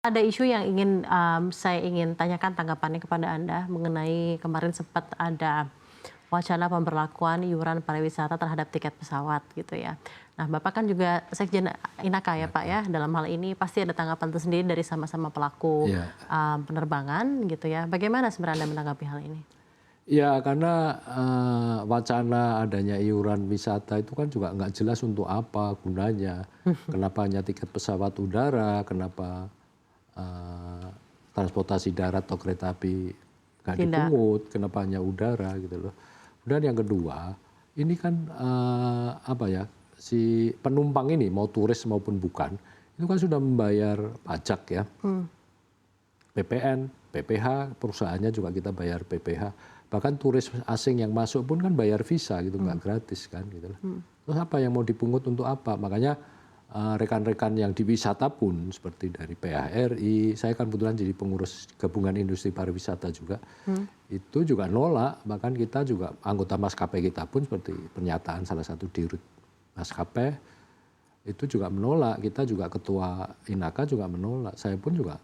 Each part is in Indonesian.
Ada isu yang saya ingin tanyakan tanggapannya kepada Anda mengenai kemarin sempat ada wacana pemberlakuan iuran pariwisata terhadap tiket pesawat gitu ya. Nah, Bapak kan juga Sekjen Inaka ya Pak ya, dalam hal ini pasti ada tanggapan tersendiri dari sama-sama pelaku Ya, penerbangan gitu ya. Bagaimana sebenarnya Anda menanggapi hal ini? ya karena wacana adanya iuran wisata itu kan juga nggak jelas untuk apa gunanya. Kenapa hanya tiket pesawat udara, kenapa transportasi darat atau kereta api nggak Tidak. dipungut, kenapa hanya udara gitu loh. Dan yang kedua, ini kan apa ya, si penumpang ini mau turis maupun bukan, itu kan sudah membayar pajak ya. PPN, PPH, perusahaannya juga kita bayar PPH. Bahkan turis asing yang masuk pun kan bayar visa gitu, nggak gratis kan gitu loh. Terus apa yang mau dipungut untuk apa? Makanya rekan-rekan yang di wisata pun seperti dari PHRI, saya kan kebetulan jadi pengurus gabungan industri pariwisata juga, itu juga nolak. Bahkan kita juga anggota maskapai kita pun seperti pernyataan salah satu dirut maskapai itu juga menolak. Kita juga ketua Inaka juga menolak. Saya pun juga.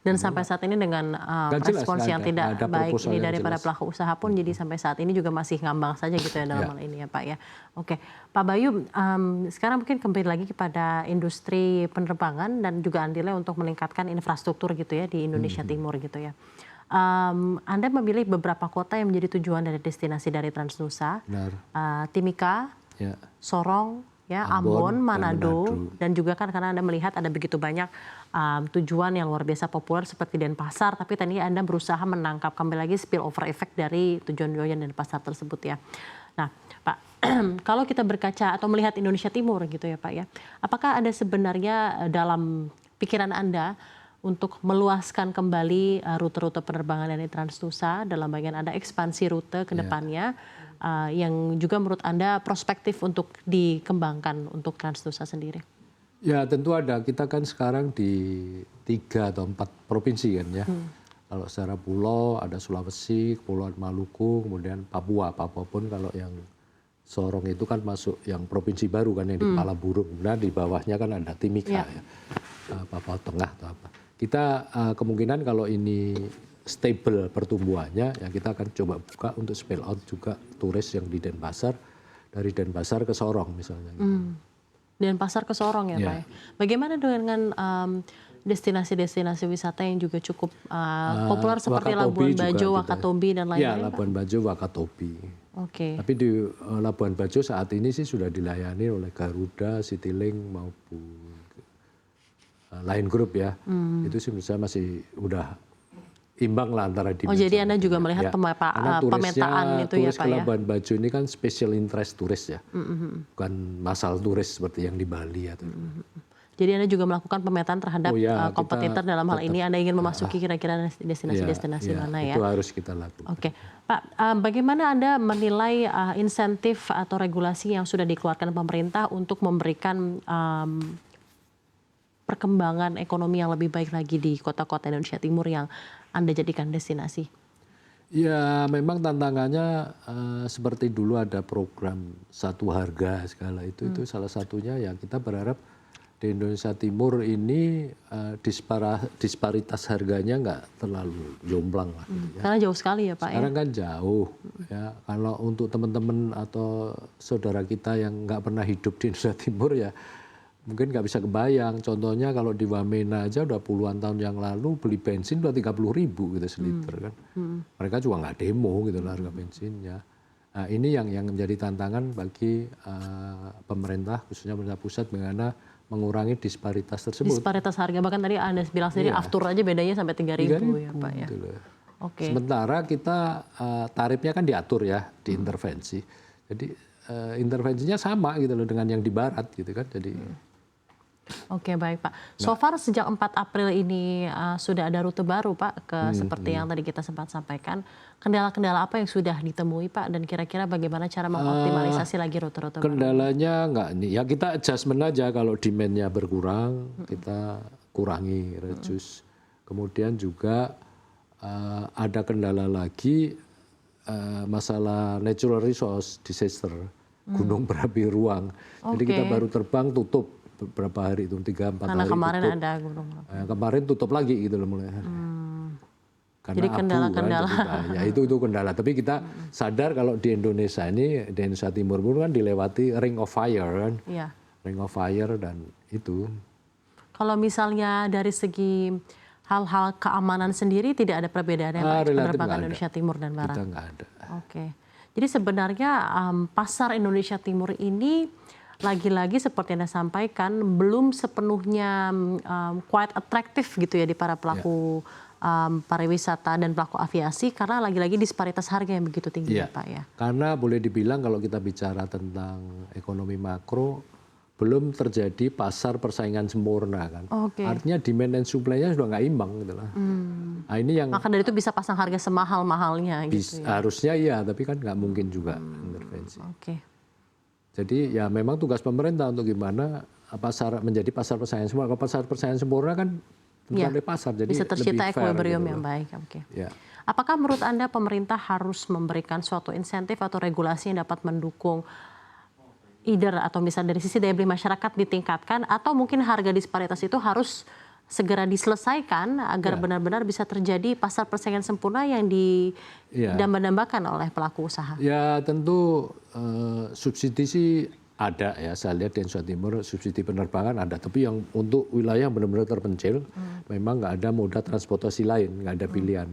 Dan sampai saat ini dengan respons yang tidak baik ini dari para pelaku usaha pun jadi sampai saat ini juga masih ngambang saja gitu ya dalam hal ini ya Pak ya. Oke, Pak Bayu, sekarang mungkin kembali lagi kepada industri penerbangan dan juga andilnya untuk meningkatkan infrastruktur gitu ya di Indonesia Timur gitu ya. Anda memilih beberapa kota yang menjadi tujuan dari destinasi dari Transnusa, Timika, Sorong, ya, Ambon, Manado, dan juga kan karena Anda melihat ada begitu banyak tujuan yang luar biasa populer seperti Denpasar, tapi tadi Anda berusaha menangkap kembali lagi spillover effect dari tujuan-tujuan Denpasar tersebut ya. Nah, Pak, kalau kita berkaca atau melihat Indonesia Timur gitu ya Pak ya, apakah ada sebenarnya dalam pikiran Anda untuk meluaskan kembali rute-rute penerbangan dari Transnusa dalam bagian ada ekspansi rute ke depannya yang juga menurut Anda prospektif untuk dikembangkan untuk Transnusa sendiri? Ya tentu ada. Kita kan sekarang di 3 atau 4 provinsi kan ya. Kalau secara pulau ada Sulawesi, Kepulauan Maluku, kemudian Papua. Papua pun kalau yang Sorong itu kan masuk yang provinsi baru kan yang di Kepala Burung. Kemudian di bawahnya kan ada Timika ya. Papua Tengah atau apa. Kita kemungkinan kalau ini stable pertumbuhannya ya kita akan coba buka untuk spill out juga turis yang di Denpasar, dari Denpasar ke Sorong misalnya. Gitu. Denpasar ke Sorong ya Pak ya. Bagaimana dengan destinasi-destinasi wisata yang juga cukup populer seperti Labuan Bajo, Wakatobi dan lain-lain? Ya, Labuan Bajo, Wakatobi. Oke. Tapi di Labuan Bajo saat ini sih sudah dilayani oleh Garuda, Citylink maupun Line Group ya. Itu sih menurut saya masih udah imbang lah antara di. Oh jadi Anda juga melihat pemetaan itu ya turis Pak ke ya? Labuan Bajo ini kan special interest turis ya, bukan massal turis seperti yang di Bali atau. Jadi Anda juga melakukan pemetaan terhadap kompetitor dalam hal ini Anda ingin memasuki kira-kira destinasi-destinasi mana ya? Itu harus kita lakukan. Oke, Pak, bagaimana Anda menilai insentif atau regulasi yang sudah dikeluarkan pemerintah untuk memberikan perkembangan ekonomi yang lebih baik lagi di kota-kota Indonesia Timur yang Anda jadikan destinasi? Ya memang tantangannya seperti dulu ada program satu harga segala itu salah satunya ya kita berharap di Indonesia Timur ini disparitas harganya nggak terlalu jomplang lah. Gitu ya. Karena jauh sekali ya Pak. Sekarang kan jauh ya. Kalau untuk teman-teman atau saudara kita yang nggak pernah hidup di Indonesia Timur ya mungkin nggak bisa kebayang. Contohnya kalau di Wamena aja udah puluhan tahun yang lalu beli bensin udah 30.000 gitu seliter kan. Mereka juga nggak demo gitu lah harga bensinnya. Nah ini yang menjadi tantangan bagi pemerintah khususnya pemerintah pusat bagaimana mengurangi disparitas tersebut. Disparitas harga bahkan tadi Anda bilang sendiri aftur aja bedanya sampai 3.000 ya Pak ya. Gitu loh. Oke. Sementara kita tarifnya kan diatur ya di intervensi. Jadi intervensinya sama gitu loh dengan yang di barat gitu kan. Jadi Oke baik Pak. So far sejak 4 April ini sudah ada rute baru Pak seperti yang tadi kita sempat sampaikan. Kendala-kendala apa yang sudah ditemui Pak dan kira-kira bagaimana cara mengoptimalisasi lagi rute-rute baru? Kendalanya enggak nih ya kita adjustment aja kalau demand-nya berkurang kita kurangi reduce. Kemudian juga ada kendala lagi masalah natural resource disaster gunung berapi ruang. Jadi kita baru terbang tutup. beberapa hari itu 3-4 Karena hari kemarin tutup. ada gunung. Kemarin tutup lagi gitu loh mulai. Karena Jadi kendala-kendala. Ya itu kendala. Tapi kita sadar kalau di Indonesia ini, di Indonesia Timur pun kan dilewati Ring of Fire kan. Iya. Ring of Fire dan itu. Kalau misalnya dari segi hal-hal keamanan sendiri tidak ada perbedaan ya Pak, penerbangan Indonesia Timur dan Barat? Kita nggak ada. Oke. Jadi sebenarnya pasar Indonesia Timur ini lagi-lagi seperti yang Anda sampaikan belum sepenuhnya quite attractive gitu ya di para pelaku pariwisata dan pelaku aviasi karena lagi-lagi disparitas harga yang begitu tinggi ya Pak ya. Karena boleh dibilang kalau kita bicara tentang ekonomi makro belum terjadi pasar persaingan sempurna kan. Artinya demand dan supply-nya sudah nggak imbang gitu lah. Nah, ini yang maka dari itu bisa pasang harga semahal-mahalnya gitu ya. Harusnya iya, tapi kan nggak mungkin juga intervensi. Jadi ya memang tugas pemerintah untuk gimana menjadi pasar persaingan sempurna. Kalau pasar persaingan sempurna kan dari pasar, jadi bisa tercipta equilibrium gitu yang baik. Ya. Apakah menurut Anda pemerintah harus memberikan suatu insentif atau regulasi yang dapat mendukung either atau misalnya dari sisi daya beli masyarakat ditingkatkan atau mungkin harga disparitas itu harus segera diselesaikan agar benar-benar bisa terjadi pasar persaingan sempurna yang didamba-dambakan oleh pelaku usaha? Ya tentu subsidi sih ada ya, saya lihat di Indonesia Timur subsidi penerbangan ada, tapi yang untuk wilayah yang benar-benar terpencil memang nggak ada moda transportasi lain, nggak ada pilihan.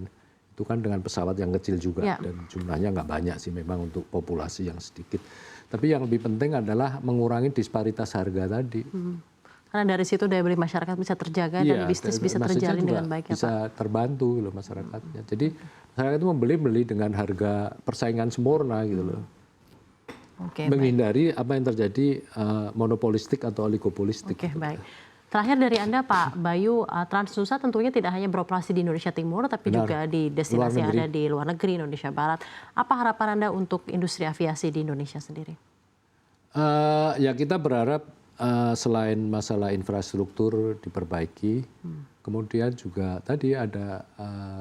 Itu kan dengan pesawat yang kecil juga dan jumlahnya nggak banyak sih memang untuk populasi yang sedikit. Tapi yang lebih penting adalah mengurangi disparitas harga tadi. Karena dari situ daya beli masyarakat bisa terjaga dan bisnis bisa terjalin dengan baik ya Pak. Bisa terbantu loh masyarakatnya. Jadi masyarakat itu membeli dengan harga persaingan sempurna gitu loh. Menghindari apa yang terjadi monopolistik atau oligopolistik. Baik. Terakhir dari Anda Pak Bayu, Transnusa tentunya tidak hanya beroperasi di Indonesia Timur tapi juga di destinasi yang ada di luar negeri, Indonesia Barat. Apa harapan Anda untuk industri aviasi di Indonesia sendiri? Ya kita berharap selain masalah infrastruktur diperbaiki, kemudian juga tadi ada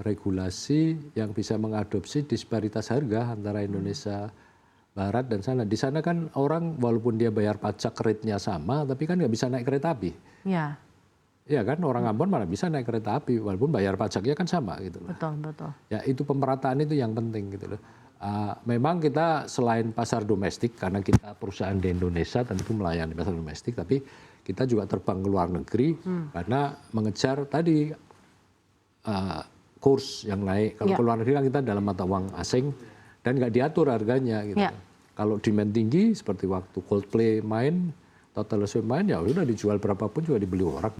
regulasi yang bisa mengadopsi disparitas harga antara Indonesia Barat dan sana. Di sana kan orang walaupun dia bayar pajak rate-nya sama, tapi kan nggak bisa naik kereta api. Ya kan orang Ambon mana bisa naik kereta api walaupun bayar pajaknya kan sama gitu loh. Betul. Ya itu pemerataan itu yang penting gitu loh. Memang kita selain pasar domestik karena kita perusahaan di Indonesia tentu melayani pasar domestik, tapi kita juga terbang ke luar negeri karena mengejar tadi kurs yang naik. Kalau ke luar negeri kan kita dalam mata uang asing dan nggak diatur harganya gitu. Kalau demand tinggi seperti waktu Coldplay main, Total Show main ya udah dijual berapapun juga dibeli orang.